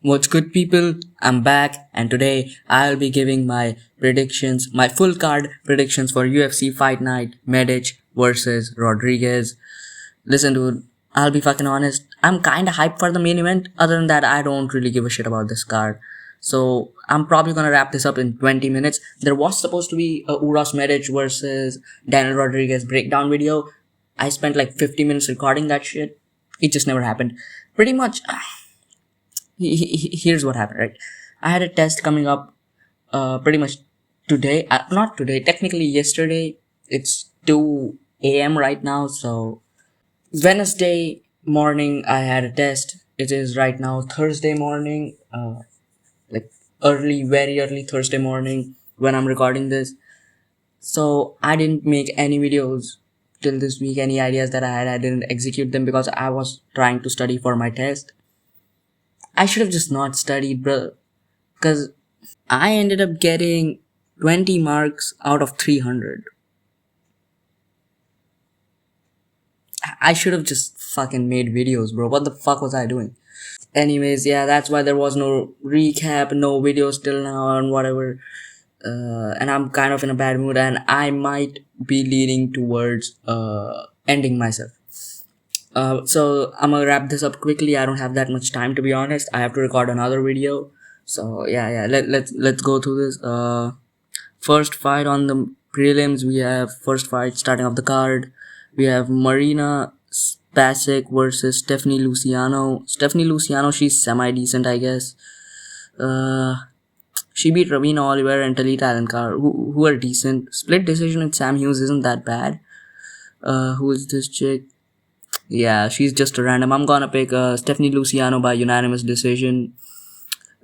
What's good, people? I'm back, and today I'll be giving my predictions, my full card predictions for UFC Fight Night Medic versus Rodriguez. Listen, dude, I'll be fucking honest. I'm kinda hyped for the main event. Other than that, I don't really give a shit about this card. So I'm probably gonna wrap this up in 20 minutes. There was supposed to be a Uros Medic versus Daniel Rodriguez breakdown video. I spent like 50 minutes recording that shit. It just never happened. Pretty much. Here's what happened, right? I had a test coming up pretty much today. Not today, technically yesterday. It's 2 a.m. right now. So Wednesday morning I had a test. It is right now Thursday morning. Like very early Thursday morning when I'm recording this. So I didn't make any videos till this week. Any ideas that I didn't execute them because I was trying to study for my test. I should have just not studied, bro. Because I ended up getting 20 marks out of 300. I should have just fucking made videos, bro. What the fuck was I doing? Anyways, yeah, that's why there was no recap, no videos till now and whatever. And I'm kind of in a bad mood and I might be leaning towards ending myself. So I'm gonna wrap this up quickly. I don't have that much time, to be honest. I have to record another video. So let's go through this. First fight on the prelims, we have first fight starting off the card. We have Marina Spasic versus Stephanie Luciano. Stephanie Luciano, she's semi-decent, I guess. She beat Ravina Oliveira and Talita Alankar, who are decent. Split decision with Sam Hughes isn't that bad. Who is this chick? Yeah, she's just a random. I'm gonna pick Stephanie Luciano by unanimous decision.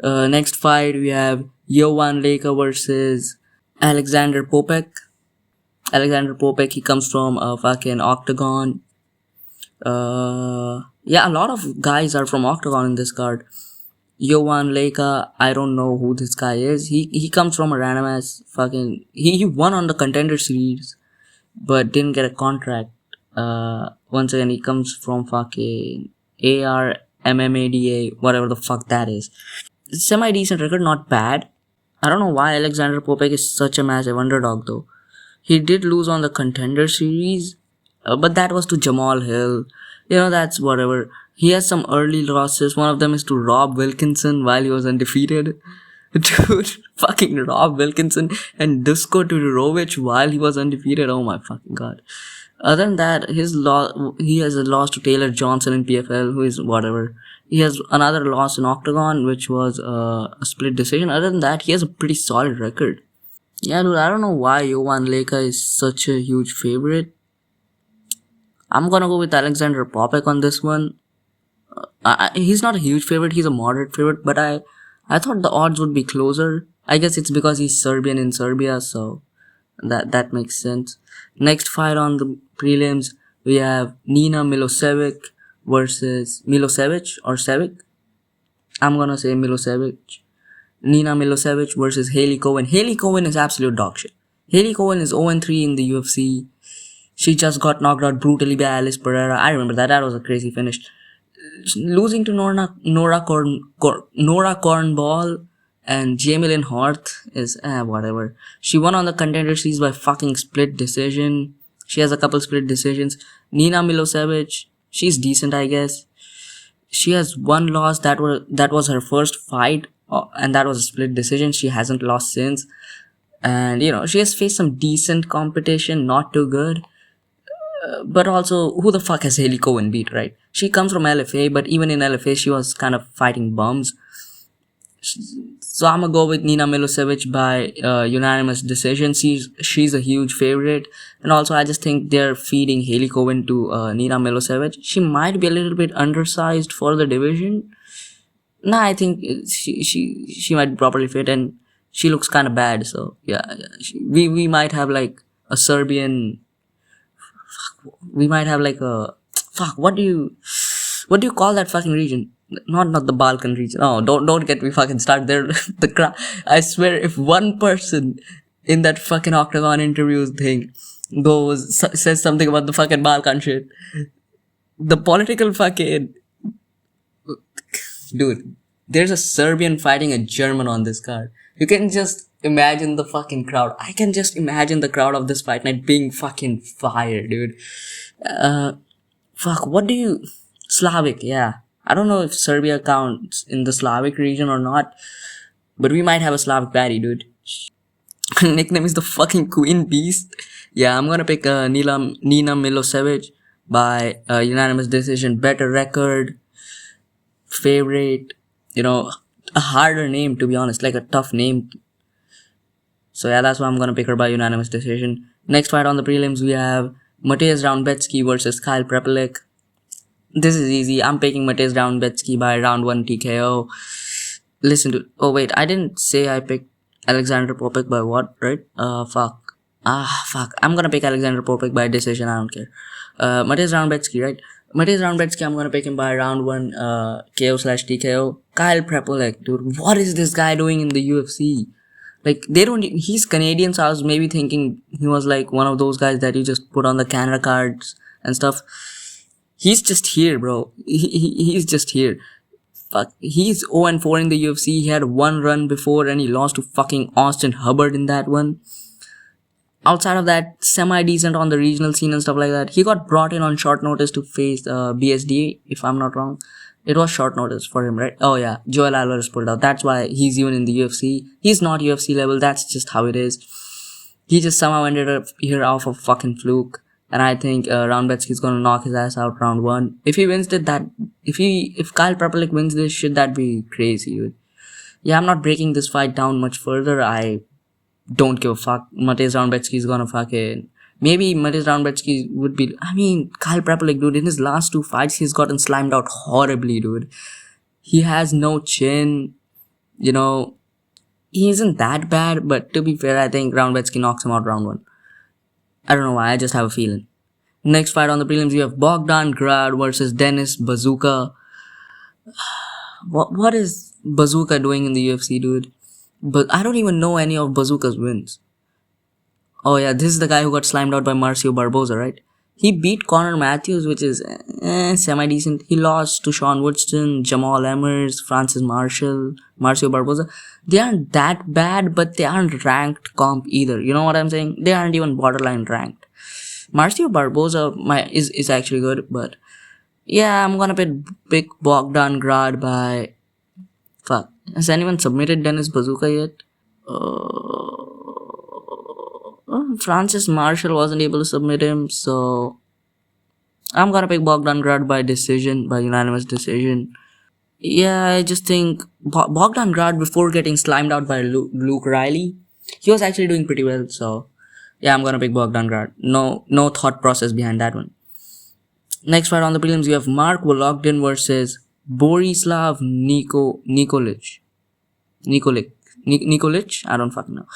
Next fight, we have Jovan Leka versus Alexander Poppeck. Alexander Poppeck, he comes from a fucking Octagon. Yeah, a lot of guys are from Octagon in this card. Jovan Leka, I don't know who this guy is. He comes from a random ass fucking... He won on the Contender Series, but didn't get a contract. Once again, he comes from fucking ARMMADA, whatever the fuck that is. Semi-decent record, not bad. I don't know why Alexander Poppeck is such a massive underdog though. He did lose on the Contender Series, but that was to Jamal Hill. You know, that's whatever. He has some early losses. One of them is to Rob Wilkinson while he was undefeated. Dude, fucking Rob Wilkinson and Dusko Todorovic while he was undefeated. Oh my fucking god. Other than that, he has a loss to Taylor Johnson in PFL, who is whatever. He has another loss in Octagon, which was a split decision. Other than that, he has a pretty solid record. Yeah, dude, I don't know why Jovan Leka is such a huge favorite. I'm gonna go with Alexander Poppeck on this one. He's not a huge favorite, he's a moderate favorite, but I thought the odds would be closer. I guess it's because he's Serbian in Serbia, so that makes sense. Next fight on the prelims, we have Nina Milosevic versus Milosevic or Sevic. I'm gonna say Milosevic. Nina Milosevic versus Hailey Cowan. Hailey Cowan is absolute dog shit. Hailey Cowan is 0-3 in the UFC. She just got knocked out brutally by Alice Pereira. I remember that. That was a crazy finish. Losing to Nora Cornball and Jamie Hart is whatever. She won on the Contender Series by fucking split decision. She has a couple split decisions. Nina Milosevic, she's decent, I guess. She has one loss. That was her first fight, and that was a split decision. She hasn't lost since. And you know, she has faced some decent competition, not too good. But also, who the fuck has Hailey Cowan beat, right? She comes from LFA, but even in LFA, she was kind of fighting bums. So I'm gonna go with Nina Milosevic by unanimous decision. She's a huge favorite, and also I just think they're feeding Hailey Cowan to Nina Milosevic. She might be a little bit undersized for the division. Nah, I think she might be properly fit, and she looks kind of bad. So yeah, we might have like a Serbian. We might have like a What do you call that fucking region? Not the Balkan region. Oh, don't get me fucking started there. The crowd. I swear, if one person in that fucking Octagon interviews thing says something about the fucking Balkan shit, the political fucking dude, There's a Serbian fighting a German on this card. You can just imagine the fucking crowd. I can just imagine the crowd of this fight night being fucking fire, dude. Fuck, what do you... Slavic, yeah. I don't know if Serbia counts in the Slavic region or not, but we might have a Slavic patty, dude. Nickname is the fucking Queen Beast. Yeah, I'm gonna pick Nina Milosevic by unanimous decision. Better record, favorite, a harder name, to be honest, like a tough name. So yeah, that's why I'm gonna pick her by unanimous decision. Next fight on the prelims, we have Mateusz Rebecki versus Kyle Prepolec. This is easy. I'm picking Mateusz Rebecki by round 1 TKO. Listen to... Oh wait, I didn't say I picked Alexander Popek by what, right? Fuck. I'm gonna pick Alexander Popek by decision, I don't care. Mateusz Rebecki, right? Mateusz Rebecki, I'm gonna pick him by round 1 KO/TKO. Kyle Prepolec, dude, what is this guy doing in the UFC? Like, he's Canadian, so I was maybe thinking he was like one of those guys that you just put on the Canada cards and stuff. He's just here, bro. He's just here. Fuck, he's 0-4 in the UFC. He had one run before and he lost to fucking Austin Hubbard in that one. Outside of that, semi-decent on the regional scene and stuff like that. He got brought in on short notice to face BSD, if I'm not wrong. It was short notice for him, right? Oh yeah, Joel Alvarez pulled out. That's why he's even in the UFC. He's not UFC level. That's just how it is. He just somehow ended up here off of fucking fluke. And I think Rebecki's gonna knock his ass out round 1. If he wins it, if Kyle Prepolec wins this shit, that'd be crazy, dude. Yeah, I'm not breaking this fight down much further. I don't give a fuck. Mateusz Rebecki's gonna fucking... Maybe Mateusz Rebecki would be... I mean, Kyle Prepolec, dude, in his last 2 fights, he's gotten slimed out horribly, dude. He has no chin. He isn't that bad, but to be fair, I think Rebecki knocks him out round 1. I don't know why, I just have a feeling. Next fight on the prelims, you have Bogdan Grad versus Denis Buzukja. What is Buzukja doing in the UFC, dude? But I don't even know any of Buzukja's wins. Oh yeah, this is the guy who got slimed out by Marcio Barboza, right? He beat Connor Matthews, which is semi-decent. He lost to Sean Woodson, Jamal Emmers, Francis Marshall, Marcio Barboza. They aren't that bad, but they aren't ranked comp either. You know what I'm saying? They aren't even borderline ranked. Marcio Barboza is actually good, but yeah, I'm gonna pick Bogdan Grad by... Fuck. Has anyone submitted Denis Buzukja yet? Francis Marshall wasn't able to submit him, so I'm gonna pick Bogdan Grad by decision, by unanimous decision. Yeah, I just think Bogdan Grad, before getting slimed out by Luke Riley, he was actually doing pretty well, so yeah, I'm gonna pick Bogdan Grad. No thought process behind that one. Next fight on the prelims, you have Mark Vologdin versus Borislav Nikolic. Nikolic? I don't fucking know.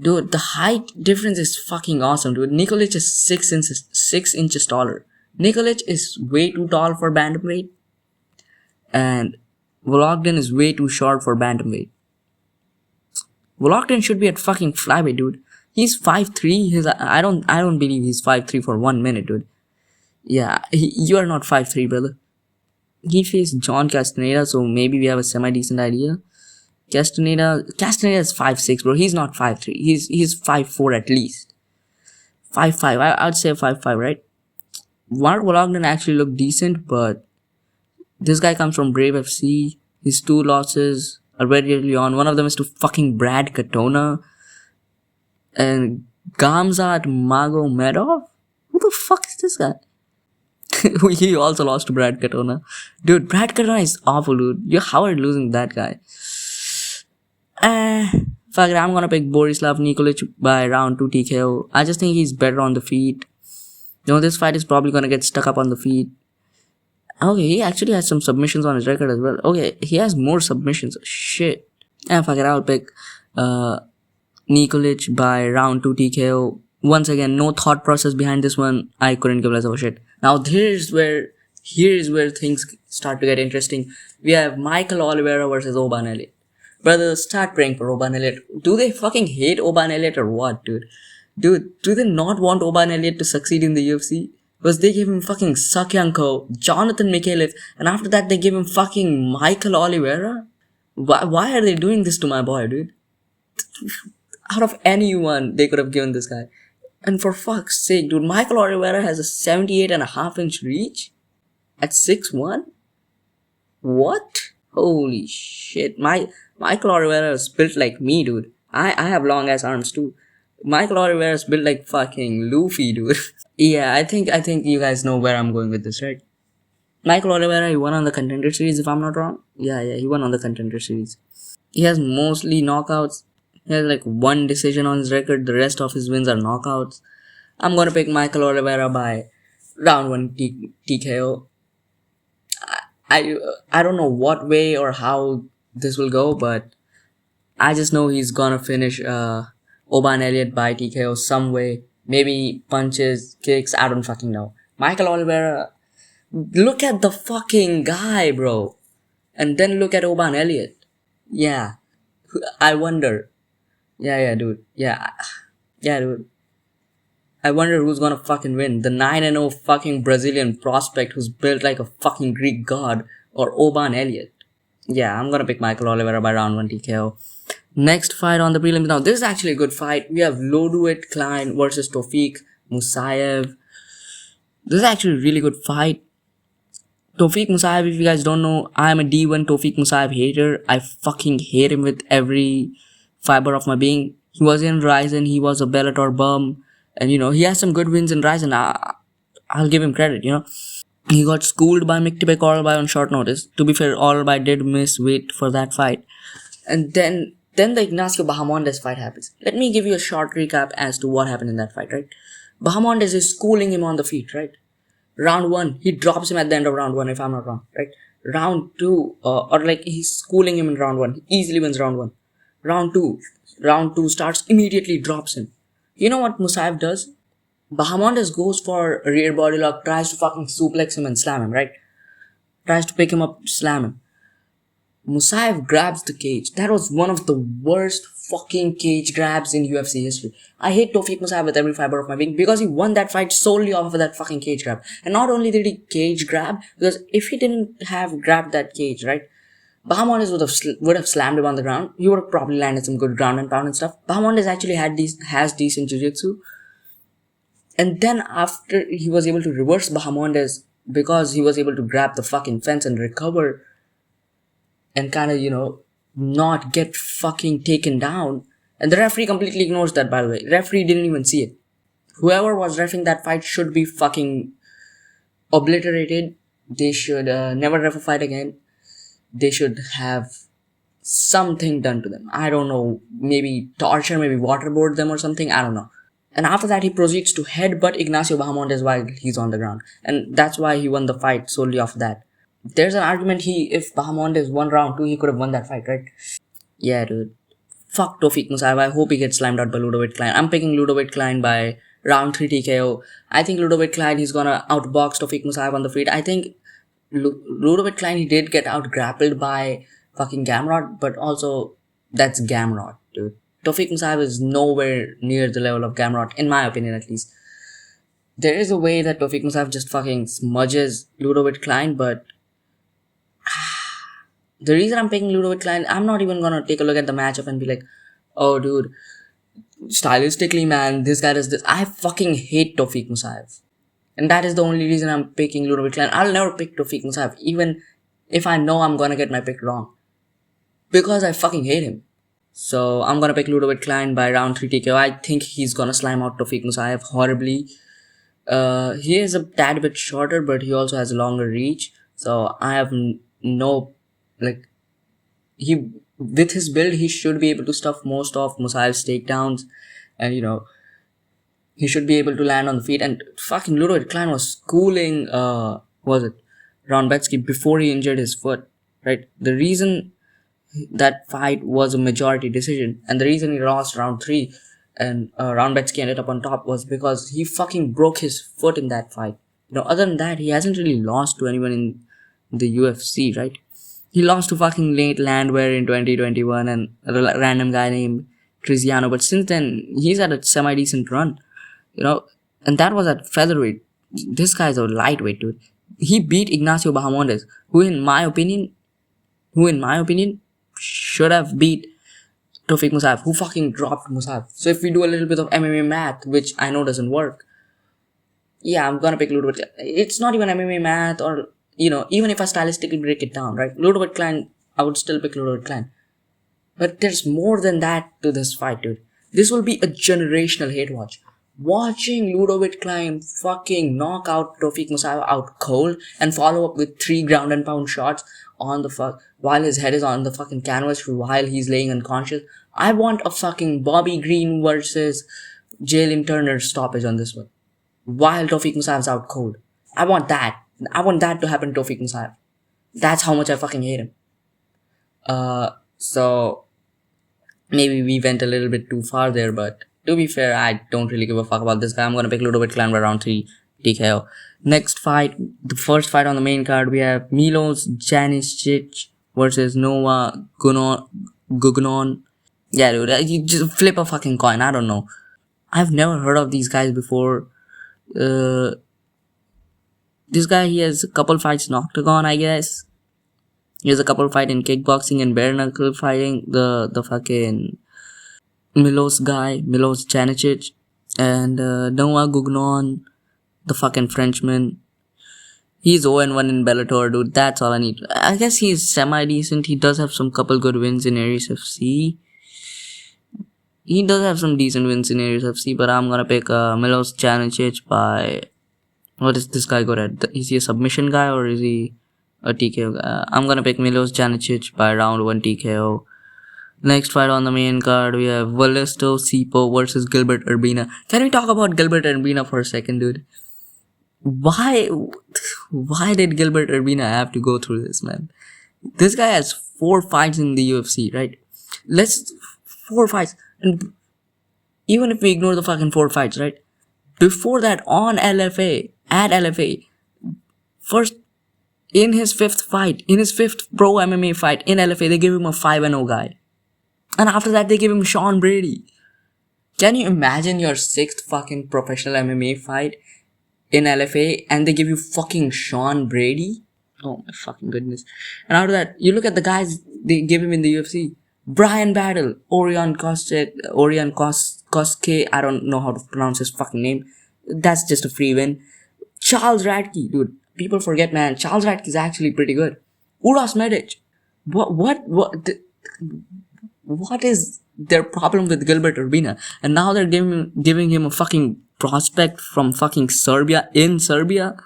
Dude, the height difference is fucking awesome, dude. Nikolic is 6 inches taller. Nikolic is way too tall for bantamweight. And Vologdin is way too short for bantamweight. Vologdin should be at fucking flyweight, dude. He's 5'3". I don't believe he's 5'3" for 1 minute, dude. Yeah, you are not 5'3", brother. He faced John Castaneda, so maybe we have a semi-decent idea. Castaneda is 5'6", bro. He's not 5'3". He's 5'4" at least. 5'5". I would say 5'5", right? Mark Vologdin actually looked decent, but this guy comes from Brave FC. His 2 losses are very early on. One of them is to fucking Brad Katona and Gamzat Magomedov. Who the fuck is this guy? He also lost to Brad Katona. Dude, Brad Katona is awful, dude. How are you losing that guy? Fuck it, I'm gonna pick Borislav Nikolic by round 2 TKO. I just think he's better on the feet. This fight is probably gonna get stuck up on the feet. Okay, he actually has some submissions on his record as well. Okay, he has more submissions. Shit. Fuck it, I'll pick Nikolic by round 2 TKO. Once again, no thought process behind this one. I couldn't give less of a shit. Now here's where things start to get interesting. We have Michael Oliveira versus Oban Elliott. Brother, start praying for Oban Elliott. Do they fucking hate Oban Elliott or what, dude? Dude, do they not want Oban Elliott to succeed in the UFC? was they gave him fucking Sakyanko, Jonathan Mikhailov, and after that they gave him fucking Michael Oliveira? Why are they doing this to my boy, dude? Out of anyone, they could have given this guy. And for fuck's sake, dude, Michael Oliveira has a 78.5-inch reach at 6'1"? What? Holy shit. Michael Oliveira is built like me, dude. I have long ass arms too. Michael Oliveira is built like fucking Luffy, dude. Yeah, I think you guys know where I'm going with this, right? Michael Oliveira, he won on the Contender Series, if I'm not wrong. Yeah, he won on the Contender Series. He has mostly knockouts. He has like one decision on his record. The rest of his wins are knockouts. I'm gonna pick Michael Oliveira by round 1 TKO. I don't know what way or how this will go, but I just know he's gonna finish Oban Elliott by TKO some way. Maybe punches, kicks, I don't fucking know. Michael Oliveira, look at the fucking guy, bro. And then look at Oban Elliott. Yeah. I wonder. Yeah, dude. Yeah, dude. I wonder who's gonna fucking win. The 9-0 fucking Brazilian prospect who's built like a fucking Greek god, or Oban Elliott. Yeah, I'm gonna pick Michael Oliveira by round 1 TKO. Next fight on the prelims. Now, this is actually a good fight. We have Lodowit Klein versus Todorovic Musayev. This is actually a really good fight. Todorovic Musayev, if you guys don't know, I am a D1 Todorovic Musayev hater. I fucking hate him with every fiber of my being. He was in Ryzen, he was a Bellator bum, and he has some good wins in Ryzen. I'll give him credit, He got schooled by Miktibek Oralbay on short notice. To be fair, Oralbay did miss weight for that fight. And then the Ignacio Bahamondes fight happens. Let me give you a short recap as to what happened in that fight, right? Bahamondes is schooling him on the feet, right? Round 1, he drops him at the end of round 1, if I'm not wrong, right? Round 2, he's schooling him in round 1. He easily wins round 1. Round 2 starts, immediately drops him. You know what Musayev does? Bahamondes goes for a rear body lock, tries to fucking suplex him and slam him, right? Tries to pick him up, slam him. Musayev grabs the cage. That was one of the worst fucking cage grabs in UFC history. I hate Todorovic Musayev with every fiber of my being because he won that fight solely off of that fucking cage grab. And not only did he cage grab, because if he didn't have grabbed that cage, right, Bahamondes would have slammed him on the ground. He would have probably landed some good ground and pound and stuff. Bahamondes actually has decent jiu-jitsu. And then after he was able to reverse Bahamondes because he was able to grab the fucking fence and recover and kind of, not get fucking taken down. And the referee completely ignores that, by the way. Referee didn't even see it. Whoever was reffing that fight should be fucking obliterated. They should never ref a fight again. They should have something done to them. I don't know. Maybe torture, maybe waterboard them or something. I don't know. And after that, he proceeds to headbutt Ignacio Bahamondes while he's on the ground. And that's why he won the fight solely off that. There's an argument if Bahamondes won round 2, he could have won that fight, right? Yeah, dude. Fuck Todorovic Musayev. I hope he gets slammed out by Lodowit Klein. I'm picking Lodowit Klein by round 3 TKO. I think Lodowit Klein, he's gonna outbox Todorovic Musayev on the feet. I think Lodowit Klein, he did get out grappled by fucking Gamrot, but also that's Gamrot, dude. Todorovic Musayev is nowhere near the level of Gamrot, in my opinion at least. There is a way that Todorovic Musayev just fucking smudges Lodowit Klein, but the reason I'm picking Lodowit Klein, I'm not even gonna take a look at the matchup and be like, oh dude, stylistically, man, this guy does this. I fucking hate Todorovic Musayev. And that is the only reason I'm picking Lodowit Klein. I'll never pick Todorovic Musayev, even if I know I'm gonna get my pick wrong. Because I fucking hate him. So I'm gonna pick Lodowit Klein by round 3 TKO. I think he's gonna slam out Todorovic Musayev horribly. He is a tad bit shorter, but he also has a longer reach. So I have no, with his build, he should be able to stuff most of Musayev's takedowns. And, he should be able to land on the feet. And fucking Lodowit Klein was schooling, Rebecki before he injured his foot, right? The reason that fight was a majority decision, and the reason he lost round 3 and Rebecki ended up on top was because he fucking broke his foot in that fight. Other than that, he hasn't really lost to anyone in the UFC, right? He lost to fucking Nate Landwehr in 2021 and a random guy named Cristiano, but since then, he's had a semi-decent run, and that was at featherweight. This guy's a lightweight, dude. He beat Ignacio Bahamondes, who in my opinion, should have beat Tofik Musayev, who fucking dropped Musayev. So if we do a little bit of MMA math, which I know doesn't work, yeah, I'm gonna pick Ludovic. It's not even MMA math, or even if I stylistically break it down, right? Ludovic Klein, I would still pick Ludovic Klein. But there's more than that to this fight, dude. This will be a generational hate watch. Watching Ludovic Klein fucking knock out Tofik Musayev out cold and follow up with 3 ground and pound shots on the while his head is on the fucking canvas while he's laying unconscious. I want a fucking Bobby Green versus Jalen Turner stoppage on this one. While Tofik Musayev's out cold. I want that. I want that to happen to Tofik Musayev. That's how much I fucking hate him. So maybe we went a little bit too far there, but to be fair, I don't really give a fuck about this guy. I'm gonna pick Ludovic Klein by round 3 TKO. Next fight, the first fight on the main card, we have Janicic versus Nova Gugnon. Yeah, dude, you just flip a fucking coin. I don't know. I've never heard of these guys before. This guy, he has a couple fights in Octagon, I guess. He has a couple fights in kickboxing and bare knuckle fighting. The fucking Milos Janicic, and Noah Gugnon, the fucking Frenchman. He's 0-1 in Bellator, dude. That's all I need. I guess he's semi-decent. He does have some couple good wins in Aries FC. He does have some decent wins in Aries FC, but I'm gonna pick Milos Janicic by... What is this guy good at? Is he a submission guy or is he a TKO guy? I'm gonna pick Milos Janicic by round 1 TKO. Next fight on the main card, we have Cepo versus Gilbert Urbina. Can we talk about Gilbert Urbina for a second, dude? Why did Gilbert Urbina have to go through this, man? This guy has 4 fights in the UFC, right? 4 fights. And even if we ignore the fucking 4 fights, right? Before that, on LFA, at LFA, first, in his 5th fight, in his 5th pro MMA fight in LFA, they gave him a 5-0 guy. And after that, they gave him Sean Brady. Can you imagine your 6th fucking professional MMA fight in LFA and they give you fucking Sean Brady? Oh my fucking goodness. And after that, you look at the guys they give him in the UFC. Brian Battle, Orion Koske, I don't know how to pronounce his fucking name. That's just a free win. Charles Radke, dude. People forget, man. Charles Radke is actually pretty good. Uros Medic. What is their problem with Gilbert Urbina? And now they're giving him a fucking prospect from fucking Serbia in Serbia?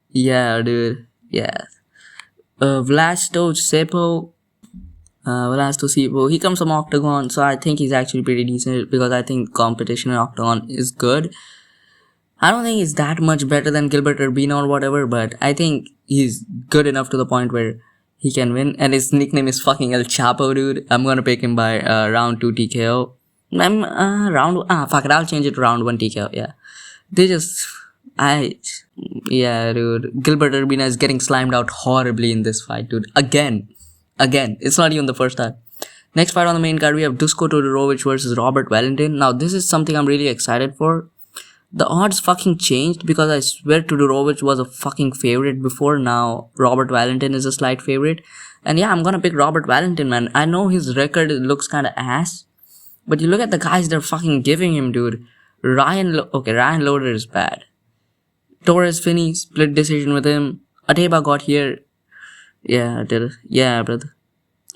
Yeah, dude. Yeah. Cepo, he comes from Octagon, so I think he's actually pretty decent because I think competition in Octagon is good. I don't think he's that much better than Gilbert Urbina or whatever, but I think he's good enough to the point where he can win. And his nickname is fucking El Chapo, dude. I'm gonna pick him by round 2 TKO. I'll change it to round 1 TKO, yeah. Yeah, dude. Gilbert Urbina is getting slimed out horribly in this fight, dude. Again. It's not even the first time. Next fight on the main card, we have Dusko Todorovic versus Robert Valentine. Now, this is something I'm really excited for. The odds fucking changed because I swear Todorovic was a fucking favorite before. Now, Robert Valentine is a slight favorite. And yeah, I'm gonna pick Robert Valentine, man. I know his record looks kinda ass. But you look at the guys they're fucking giving him, dude. Ryan Loder is bad. Torres Finney, split decision with him. Ateba got here. Yeah, brother.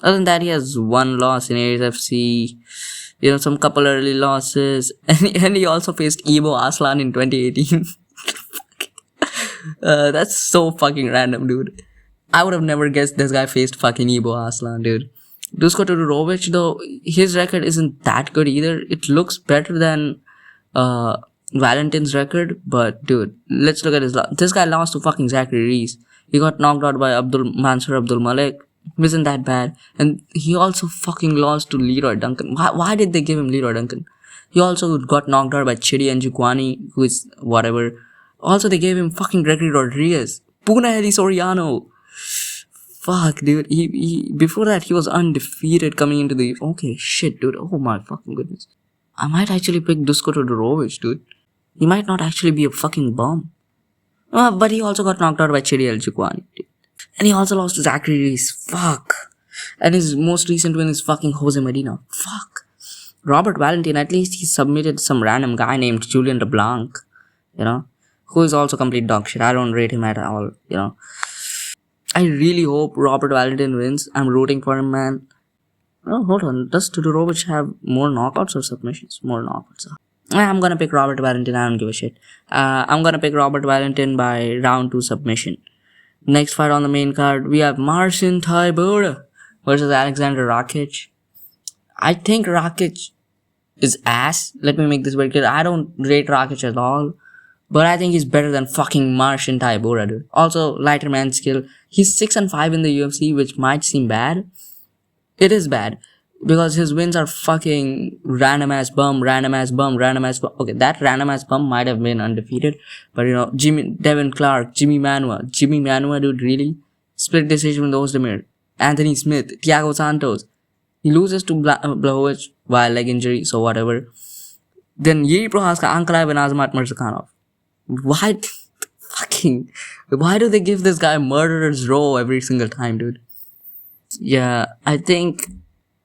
Other than that, he has 1 loss in Aries FC. Some couple early losses. And he also faced Ibo Aslan in 2018. That's so fucking random, dude. I would have never guessed this guy faced fucking Ibo Aslan, dude. Dusko Todorovic, though, his record isn't that good either. It looks better than Valentine's record. But, dude, let's look at his loss. This guy lost to fucking Zachary Reese. He got knocked out by Mansur Abdul Malik. Wasn't that bad. And he also fucking lost to Leroy Duncan. Why did they give him Leroy Duncan? He also got knocked out by Chidi Njokwani, who is whatever. Also, they gave him fucking Gregory Rodriguez. Punaheli Soriano. Fuck, dude. He before that, he was undefeated coming into the... Okay, shit, dude. Oh my fucking goodness. I might actually pick Dusko Todorovic, dude. He might not actually be a fucking bomb. But he also got knocked out by Chidi Elchukwani. And he also lost to Zachary Reese. Fuck. And his most recent win is fucking Jose Medina. Fuck. Robert Valentine, at least he submitted some random guy named Julian LeBlanc, who is also complete dog shit. I don't rate him at all. I really hope Robert Valentine wins. I'm rooting for him, man. Oh, hold on. Does Todorovic have more knockouts or submissions? More knockouts. I'm gonna pick Robert Valentine. I don't give a shit. I'm gonna pick Robert Valentine by round 2 submission. Next fight on the main card, we have Marcin Tybura versus Alexander Rakic. I think Rakic is ass. Let me make this very clear. I don't rate Rakic at all. But I think he's better than fucking Marcin Tybura, dude. Also, lighter man skill. He's 6-5 in the UFC, which might seem bad. It is bad. Because his wins are fucking random ass bum. Okay, that random ass bum might have been undefeated. But Devin Clark, Jimmy Manua, dude, really? Split decision with Ozdemir. Anthony Smith, Thiago Santos. He loses to Blachowicz via leg injury, so whatever. Then Yuri Prohaska, Ankalaev and Azamat Murzakanov. Why do they give this guy murderer's row every single time, dude? Yeah, I think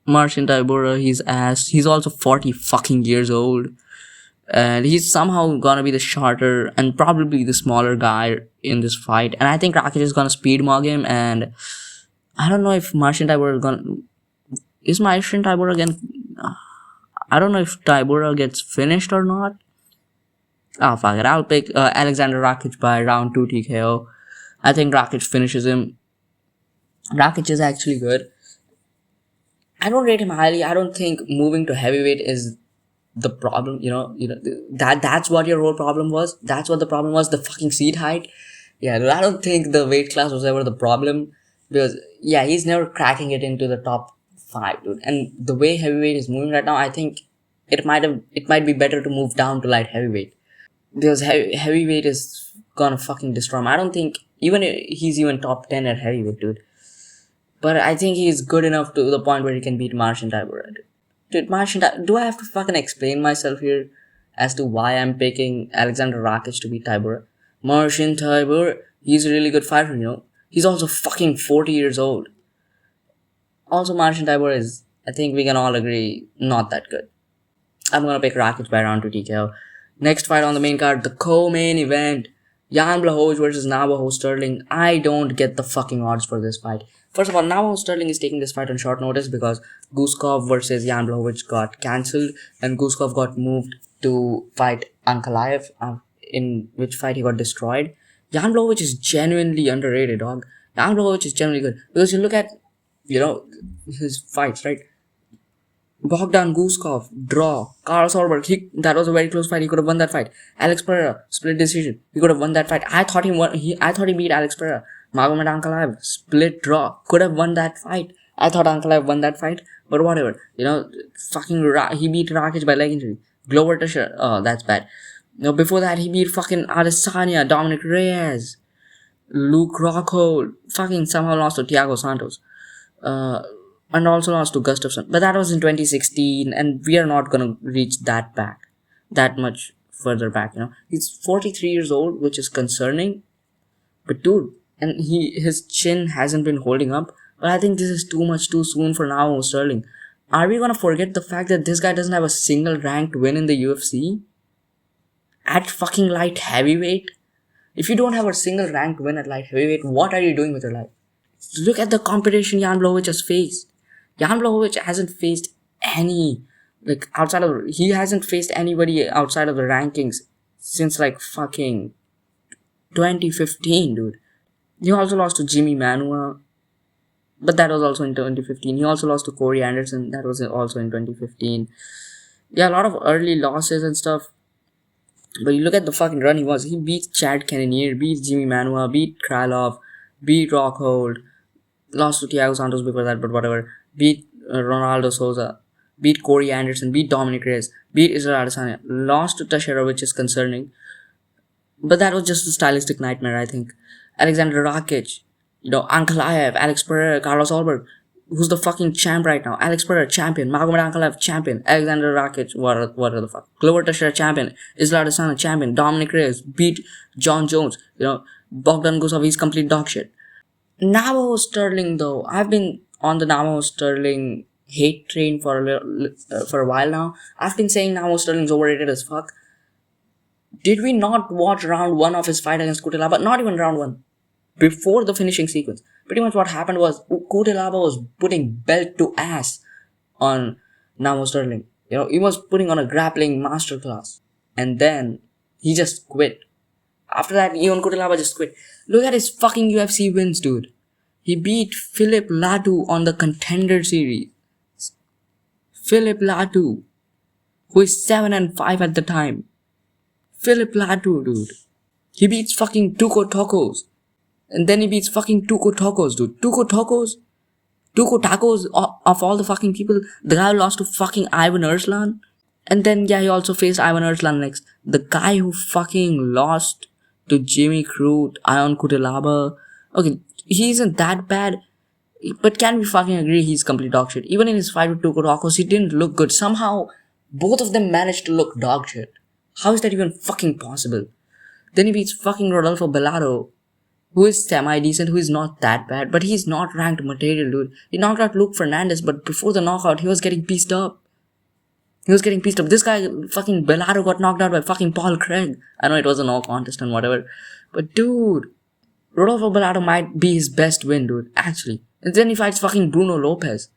Marcin Tybura, he's ass. He's also 40 fucking years old. And he's somehow gonna be the shorter and probably the smaller guy in this fight. And I think Rakic is gonna speed mug him. And I don't know if Marcin Tybura is gonna... Is Marcin Tybura again... I don't know if Tybura gets finished or not. Oh, fuck it. I'll pick Alexander Rakic by round 2 TKO. I think Rakic finishes him. Rakic is actually good. I don't rate him highly. I don't think moving to heavyweight is the problem. That's what your whole problem was. That's what the problem was. The fucking seat height. Yeah, dude, I don't think the weight class was ever the problem. Because, yeah, he's never cracking it into the top 5, dude. And the way heavyweight is moving right now, I think it might be better to move down to light heavyweight. Because heavyweight is gonna fucking destroy him. I don't think he's even top 10 at heavyweight, dude. But I think he's good enough to the point where he can beat Marcin Tybura. Dude, do I have to fucking explain myself here as to why I'm picking Alexander Rakic to beat Tybura? Marcin Tybura, he's a really good fighter, He's also fucking 40 years old. Also, Marcin Tybura is, I think we can all agree, not that good. I'm gonna pick Rakic by round 2 TKO. Next fight on the main card, the co-main event. Jan Blachowicz versus Navajo Stirling. I don't get the fucking odds for this fight. First of all, Navajo Stirling is taking this fight on short notice because Guskov versus Jan Blachowicz got cancelled and Guskov got moved to fight Ankalaev, in which fight he got destroyed. Jan Blachowicz is genuinely underrated, dog. Jan Blachowicz is genuinely good. Because you look at, his fights, right? Bogdan Guskov, draw. Carlos Orberg, that was a very close fight. He could have won that fight. Alex Pereira, split decision. He could have won that fight. I thought he beat Alex Pereira. Magomed Ankalaev, split draw. Could have won that fight. I thought Ankalaev won that fight. But whatever. He beat Rakic by leg injury. Glover Teixeira, oh, that's bad. Before that, he beat fucking Adesanya, Dominic Reyes, Luke Rockhold. Fucking somehow lost to Thiago Santos. And also lost to Gustafsson. But that was in 2016, and we are not gonna reach that much further back, He's 43 years old, which is concerning. But dude, and his chin hasn't been holding up. But I think this is too much too soon for now, Sterling. Are we gonna forget the fact that this guy doesn't have a single ranked win in the UFC? At fucking light heavyweight? If you don't have a single ranked win at light heavyweight, what are you doing with your life? Look at the competition Jan Blachowicz has faced. Jan Blachowicz hasn't faced he hasn't faced anybody outside of the rankings since fucking 2015, dude. He also lost to Jimmy Manua, but that was also in 2015. He also lost to Corey Anderson, that was also in 2015. Yeah, a lot of early losses and stuff. But you look at the fucking run he beat Chad Cannonier, beat Jimmy Manua, beat Krylov, beat Rockhold, lost to Thiago Santos before that, but whatever. Beat Ronaldo Souza, beat Corey Anderson, beat Dominic Reyes, beat Israel Adesanya, lost to Teixeira, which is concerning. But that was just a stylistic nightmare, I think. Alexander Rakic, Ankalaev, Alex Pereira, Carlos Orberg. who's the fucking champ right now? Alex Pereira, champion. Magomed Ankalaev, champion. Alexander Rakic, what the fuck? Glover Teixeira, champion. Isla Adesanya, champion. Dominic Reyes beat John Jones. Bogdan Gusov, he's complete dog shit. Navajo Sterling, though, I've been on the Navajo Sterling hate train for a while now. I've been saying Navajo Sterling's overrated as fuck. Did we not watch round 1 of his fight against Kutelaba? Not even round 1. Before the finishing sequence. Pretty much what happened was Kutelaba was putting belt to ass on Navajo Sterling. He was putting on a grappling masterclass. And then he just quit. After that, even Kutelaba just quit. Look at his fucking UFC wins, dude. He beat Philip Latu on the Contender Series. Philip Latu, who is 7-5 at the time. Philip Latu, dude. He beats fucking Tuco Tacos. And then he beats fucking Tuco Tacos, dude. Tuco Tacos of all the fucking people. The guy who lost to fucking Ivan Arslan. And then, he also faced Ivan Arslan next. The guy who fucking lost to Jimmy Crute, Ion Kutelaba. Okay, he isn't that bad. But can we fucking agree he's complete dog shit? Even in his fight with Tuco Tacos, he didn't look good. Somehow, both of them managed to look dog shit. How is that even fucking possible? Then he beats fucking Rodolfo Bellato, who is semi-decent, who is not that bad, but he's not ranked material, dude. He knocked out Luke Fernandez, but before the knockout, he was getting pieced up. This guy, fucking Bellato, got knocked out by fucking Paul Craig. I know it was a no contest and whatever. But dude, Rodolfo Bellato might be his best win, dude, actually. And then he fights fucking Bruno Lopez.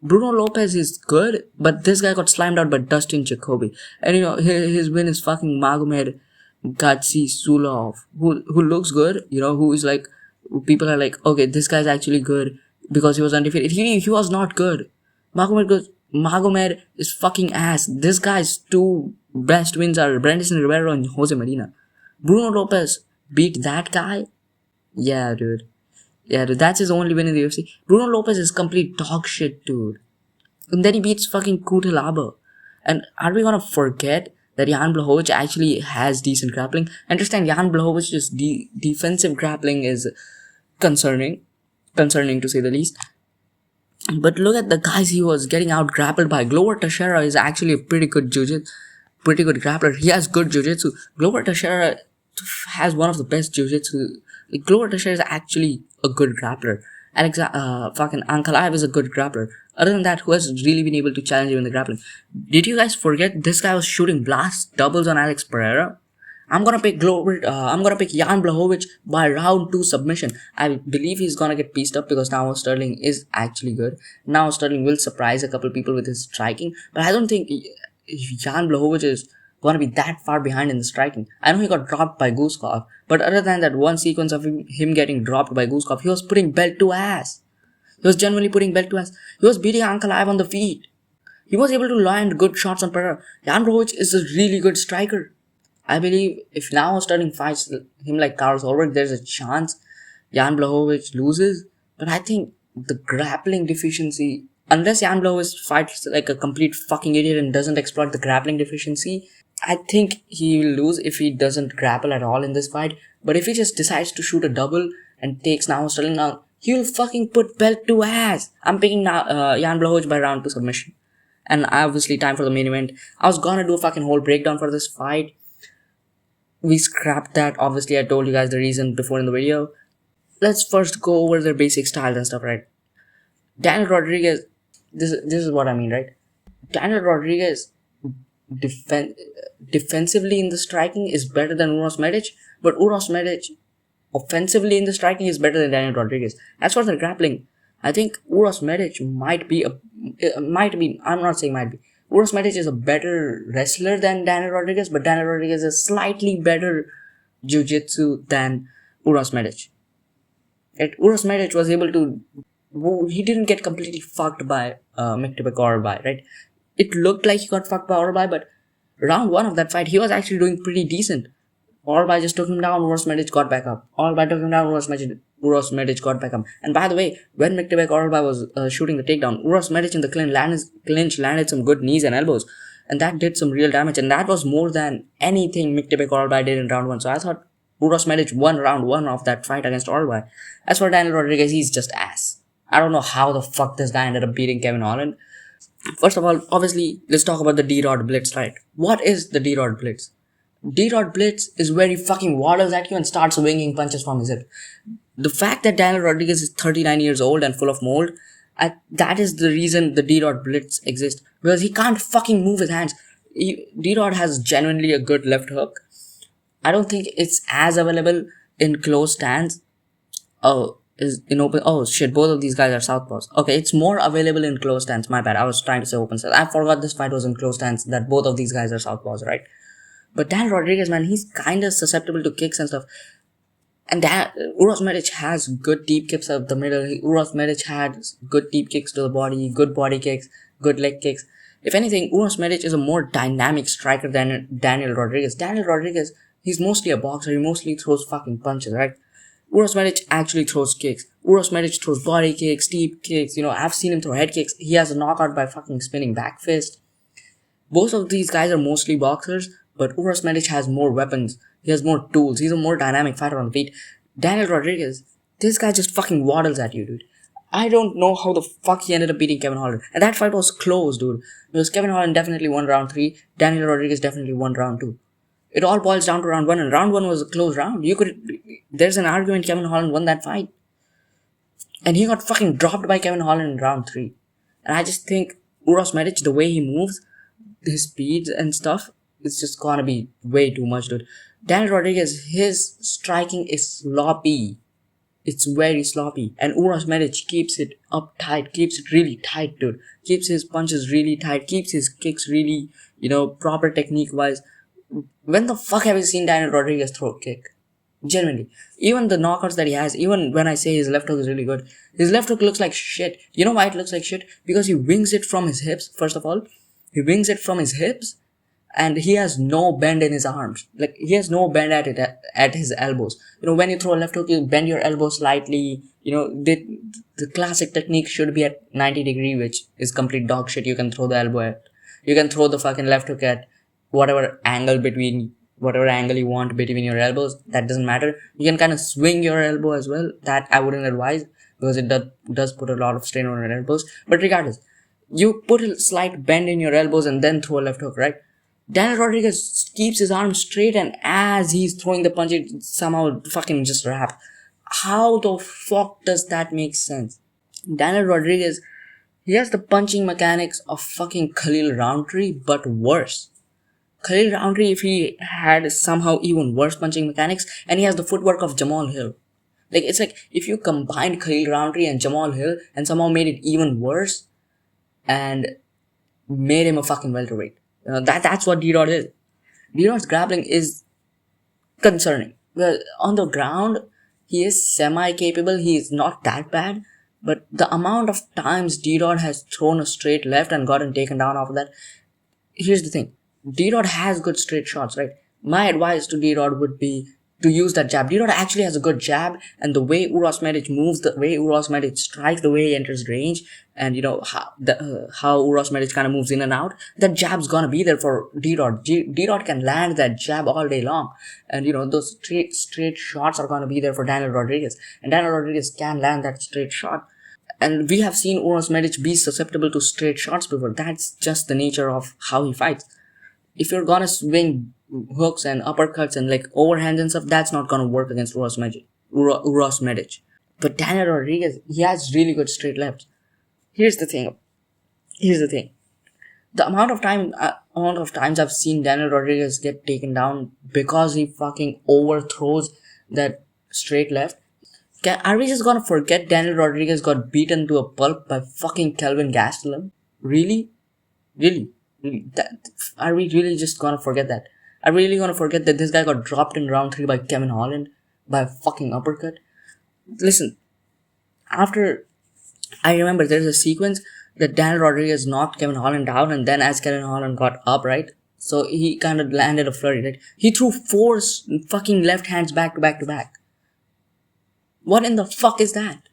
Bruno Lopez is good, but this guy got slimed out by Dustin Jacoby. And his win is fucking Magomed Gatsi Sulov, who looks good, who is like, people are like, okay, this guy's actually good because he was undefeated. He was not good. Magomed is fucking ass. This guy's 2 best wins are Brandon Rivero and Jose Medina. Bruno Lopez beat that guy? Yeah, dude, that's his only win in the UFC. Bruno Lopez is complete dog shit, dude. And then he beats fucking Kutelaba. And are we gonna forget that Jan Blachowicz actually has decent grappling? Understand, Jan Blachowicz's defensive grappling is concerning to say the least. But look at the guys he was getting out grappled by. Glover Teixeira is actually a pretty good grappler. He has good jiu-jitsu. Glover Teixeira has one of the best jiu-jitsu. Glover Teixeira is actually a good grappler. Fucking Ankalaev is a good grappler. Other than that, who has really been able to challenge him in the grappling? Did you guys forget this guy was shooting blast doubles on Alex Pereira? I'm gonna pick Jan Blachowicz by round 2 submission. I believe he's gonna get pieced up because now Sterling is actually good. Now Sterling will surprise a couple people with his striking, but I don't think Jan Blachowicz is gonna be that far behind in the striking. I know he got dropped by Guskov, but other than that one sequence of him getting dropped by Guskov, he was putting belt to ass. He was genuinely putting belt to ass. He was beating Ankalaev on the feet. He was able to land good shots on Pereira. Jan Blachowicz is a really good striker. I believe if now Sterling fights him like Carl Solberg, there's a chance Jan Blachowicz loses. But I think the grappling deficiency, unless Jan Blachowicz fights like a complete fucking idiot and doesn't exploit the grappling deficiency, I think he will lose if he doesn't grapple at all in this fight. But if he just decides to shoot a double and takes now Sterling down, he'll fucking put belt to ass. I'm picking now Jan Blachowicz by round 2 submission. And obviously time for the main event. I was gonna do a fucking whole breakdown for this fight. We scrapped that. Obviously, I told you guys the reason before in the video. Let's first go over their basic styles and stuff, right? Daniel Rodriguez, this is what I mean, right? Daniel Rodriguez defensively in the striking is better than Uros Medic, but Uros Medic offensively in the striking is better than Daniel Rodriguez. As for the grappling, I think Uros Medic might be, I'm not saying might be. Uros Medic is a better wrestler than Daniel Rodriguez, but Daniel Rodriguez is slightly better jiu-jitsu than Uros Medic. Uros Medic was able to, he didn't get completely fucked by Miktibek Orbai, right? It looked like he got fucked by Orbai, but round 1 of that fight, he was actually doing pretty decent. Orbai just took him down, Uros Medic got back up. Orbai took him down, Uros Medic got back up. And by the way, when Miktibek Orbai was shooting the takedown, Uros Medic in the clinch landed some good knees and elbows. And that did some real damage. And that was more than anything Miktibek Orbai did in round 1. So I thought Uros Medic won round 1 of that fight against Orbai. As for Daniel Rodriguez, he's just ass. I don't know how the fuck this guy ended up beating Kevin Holland. First of all, obviously, let's talk about the D-Rod Blitz, right? What is the D-Rod Blitz? D-Rod Blitz is where he fucking waddles at you and starts swinging punches from his hip. The fact that Daniel Rodriguez is 39 years old and full of mold, that is the reason the D-Rod Blitz exists. Because he can't fucking move his hands. D-Rod has genuinely a good left hook. I don't think it's as available in close stance. Oh, is in open. Oh shit, both of these guys are southpaws. Okay, it's more available in close stance. My bad. I was trying to say open stance. I forgot this fight was in close stance. That both of these guys are southpaws, right? But Dan Rodriguez, man, he's kind of susceptible to kicks and stuff. And Uros Medic has good deep kicks up the middle. Uros Medic had good deep kicks to the body, good body kicks, good leg kicks. If anything, Uros Medic is a more dynamic striker than Daniel Rodriguez. Daniel Rodriguez, he's mostly a boxer. He mostly throws fucking punches, right? Uros Medic actually throws kicks. Uros Medic throws body kicks, deep kicks. I've seen him throw head kicks. He has a knockout by fucking spinning back fist. Both of these guys are mostly boxers, but Uros Medic has more weapons. He has more tools. He's a more dynamic fighter on the feet. Daniel Rodriguez, this guy just fucking waddles at you, dude. I don't know how the fuck he ended up beating Kevin Holland. And that fight was close, dude. Because Kevin Holland definitely won round 3. Daniel Rodriguez definitely won round 2. It all boils down to round 1, and round 1 was a close round. There's an argument Kevin Holland won that fight. And he got fucking dropped by Kevin Holland in round 3. And I just think Uros Medic, the way he moves, his speed and stuff, it's just gonna be way too much, dude. Daniel Rodriguez, his striking is sloppy. It's very sloppy. And Uros Medic keeps it up tight, keeps it really tight, dude. Keeps his punches really tight, keeps his kicks really, proper technique-wise. When the fuck have you seen Daniel Rodriguez throw a kick? Genuinely. Even the knockouts that he has, even when I say his left hook is really good, his left hook looks like shit. You know why it looks like shit? Because he wings it from his hips, first of all. He wings it from his hips. And he has no bend in his arms. Like, he has no bend at his elbows. When you throw a left hook, you bend your elbow slightly. The classic technique should be at 90 degree, which is complete dog shit. You can throw the elbow at. You can throw the fucking left hook at whatever angle you want between your elbows. That doesn't matter. You can kind of swing your elbow as well. That I wouldn't advise, because it does put a lot of strain on your elbows. But regardless, you put a slight bend in your elbows and then throw a left hook, right? Daniel Rodriguez keeps his arms straight, and as he's throwing the punch, it somehow fucking just wrap. How the fuck does that make sense? Daniel Rodriguez, he has the punching mechanics of fucking Khalil Roundtree, but worse. Khalil Roundtree, if he had somehow even worse punching mechanics, and he has the footwork of Jamal Hill. Like, it's like if you combined Khalil Roundtree and Jamal Hill and somehow made it even worse and made him a fucking welterweight. That's what D-Rod is. D-Rod's grappling is concerning. Well, on the ground, he is semi-capable. He is not that bad. But the amount of times D-Rod has thrown a straight left and gotten taken down after that. Here's the thing. D-Rod has good straight shots, right? My advice to D-Rod would be to use that jab. D-Rod actually has a good jab, and the way Uros Medic moves, the way Uros Medic strikes, the way he enters range, and how Uros Medic kind of moves in and out, that jab's gonna be there for D-Rod. D-Rod can land that jab all day long, and those straight shots are gonna be there for Daniel Rodriguez, and Daniel Rodriguez can land that straight shot. And we have seen Uros Medic be susceptible to straight shots before. That's just the nature of how he fights. If you're gonna swing hooks and uppercuts and like overhands and stuff, that's not gonna work against Uros Medic. But Daniel Rodriguez, he has really good straight lefts. Here's the thing. The amount of times I've seen Daniel Rodriguez get taken down because he fucking overthrows that straight left. Are we just gonna forget Daniel Rodriguez got beaten to a pulp by fucking Kelvin Gastelum? Really? Are we really just gonna forget that? Are we really gonna forget that this guy got dropped in round 3 by Kevin Holland by a fucking uppercut? Listen, after I remember there's a sequence that Daniel Rodriguez knocked Kevin Holland down, and then as Kevin Holland got up, right? So he kind of landed a flurry, right? He threw 4 fucking left hands back to back to back. What in the fuck is that?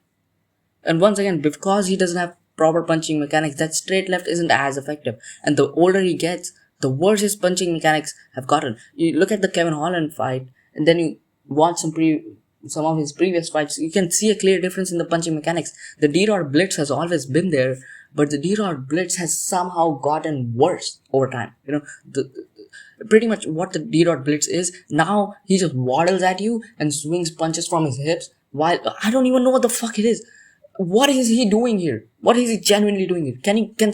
And once again, because he doesn't have proper punching mechanics, that straight left isn't as effective. And the older he gets, the worse his punching mechanics have gotten. You look at the Kevin Holland fight, and then you watch some some of his previous fights, you can see a clear difference in the punching mechanics. The D-Rod Blitz has always been there, but the D-Rod Blitz has somehow gotten worse over time. Pretty much what the D-Rod Blitz is, now he just waddles at you and swings punches from his hips, while I don't even know what the fuck it is. What is he doing here? What is he genuinely doing here? Can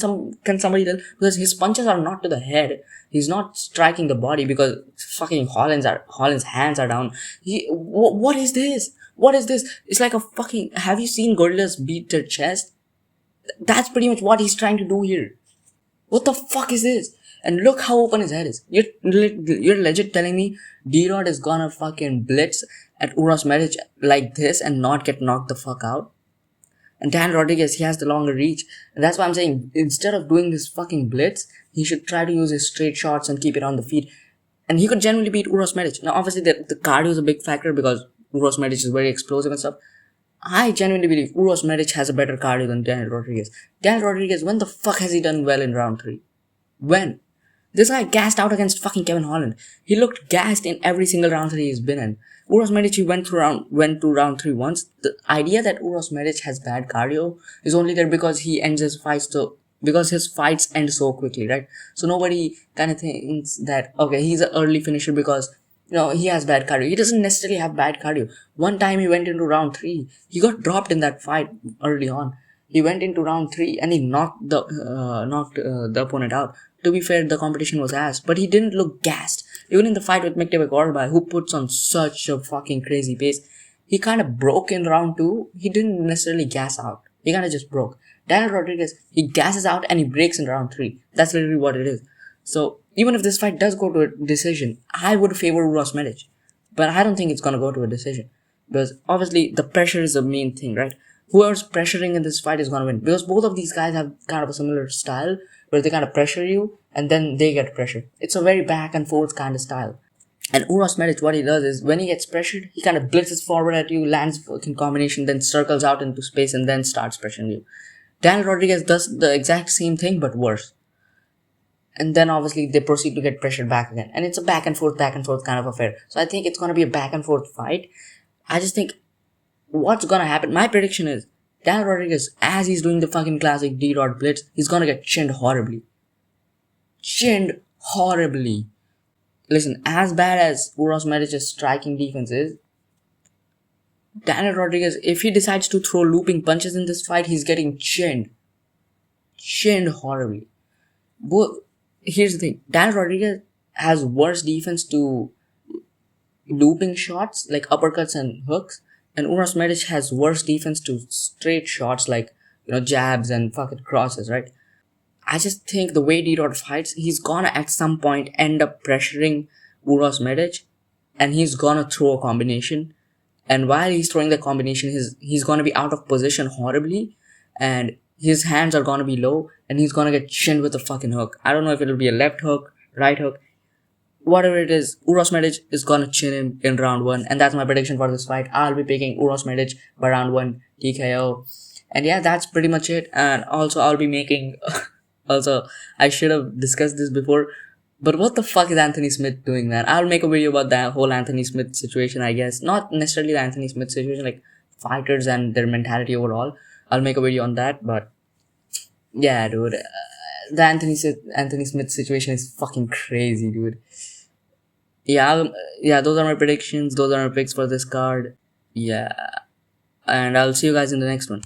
somebody tell? Because his punches are not to the head. He's not striking the body because fucking Holland's hands are down. What is this? What is this? It's like a fucking. Have you seen gorillas beat their chest? That's pretty much what he's trying to do here. What the fuck is this? And look how open his head is. You're legit telling me D-Rod is gonna fucking blitz at Uros Medic like this and not get knocked the fuck out? And Dan Rodriguez, he has the longer reach. And that's why I'm saying, instead of doing this fucking blitz, he should try to use his straight shots and keep it on the feet. And he could generally beat Uros Medic. Now, obviously, the cardio is a big factor because Uros Medic is very explosive and stuff. I genuinely believe Uros Medic has a better cardio than Daniel Rodriguez. Daniel Rodriguez, when the fuck has he done well in round 3? When? This guy gassed out against fucking Kevin Holland. He looked gassed in every single round that he's been in. Uros Medic, he went to round 3 once. The idea that Uros Medic has bad cardio is only there because he ends his fights because his fights end so quickly, right? So nobody kind of thinks that, okay, he's an early finisher because, he has bad cardio. He doesn't necessarily have bad cardio. One time he went into round 3, he got dropped in that fight early on. He went into round 3 and he knocked the opponent out. To be fair, the competition was ass, but he didn't look gassed. Even in the fight with Miktevek Orbai, who puts on such a fucking crazy pace, he kind of broke in round 2. He didn't necessarily gas out. He kind of just broke. Daniel Rodriguez, he gasses out and he breaks in round 3. That's literally what it is. So, even if this fight does go to a decision, I would favor Uros Medic. But I don't think it's going to go to a decision. Because obviously, the pressure is the main thing, right? Whoever's pressuring in this fight is going to win. Because both of these guys have kind of a similar style, where they kind of pressure you and then they get pressure. It's a very back and forth kind of style. And Uros Medic, what he does is when he gets pressured, he kind of blitzes forward at you, lands fucking combination, then circles out into space and then starts pressuring you. Daniel Rodriguez does the exact same thing but worse. And then obviously they proceed to get pressured back again. And it's a back and forth kind of affair. So I think it's going to be a back and forth fight. I just think what's going to happen, my prediction is Daniel Rodriguez, as he's doing the fucking classic D-Rod blitz, he's gonna get chinned horribly. Chinned horribly. Listen, as bad as Uros Medic's striking defense is, Daniel Rodriguez, if he decides to throw looping punches in this fight, he's getting chinned. Chinned horribly. But here's the thing, Daniel Rodriguez has worse defense to looping shots, like uppercuts and hooks. And Uros Medic has worse defense to straight shots like, jabs and fucking crosses, right? I just think the way D-Rod fights, he's gonna at some point end up pressuring Uros Medic and he's gonna throw a combination. And while he's throwing the combination, he's gonna be out of position horribly and his hands are gonna be low and he's gonna get chinned with a fucking hook. I don't know if it'll be a left hook, right hook. Whatever it is, Uros Medic is gonna chin him in round 1, and that's my prediction for this fight. I'll be picking Uros Medic by round 1 TKO. And yeah, that's pretty much it. And also, I'll be making. Also, I should have discussed this before, but what the fuck is Anthony Smith doing, man? I'll make a video about that whole Anthony Smith situation, I guess. Not necessarily the Anthony Smith situation, like fighters and their mentality overall. I'll make a video on that, but yeah, dude. The Anthony Smith situation is fucking crazy, dude. Yeah, those are my predictions. Those are my picks for this card. Yeah. And I'll see you guys in the next one.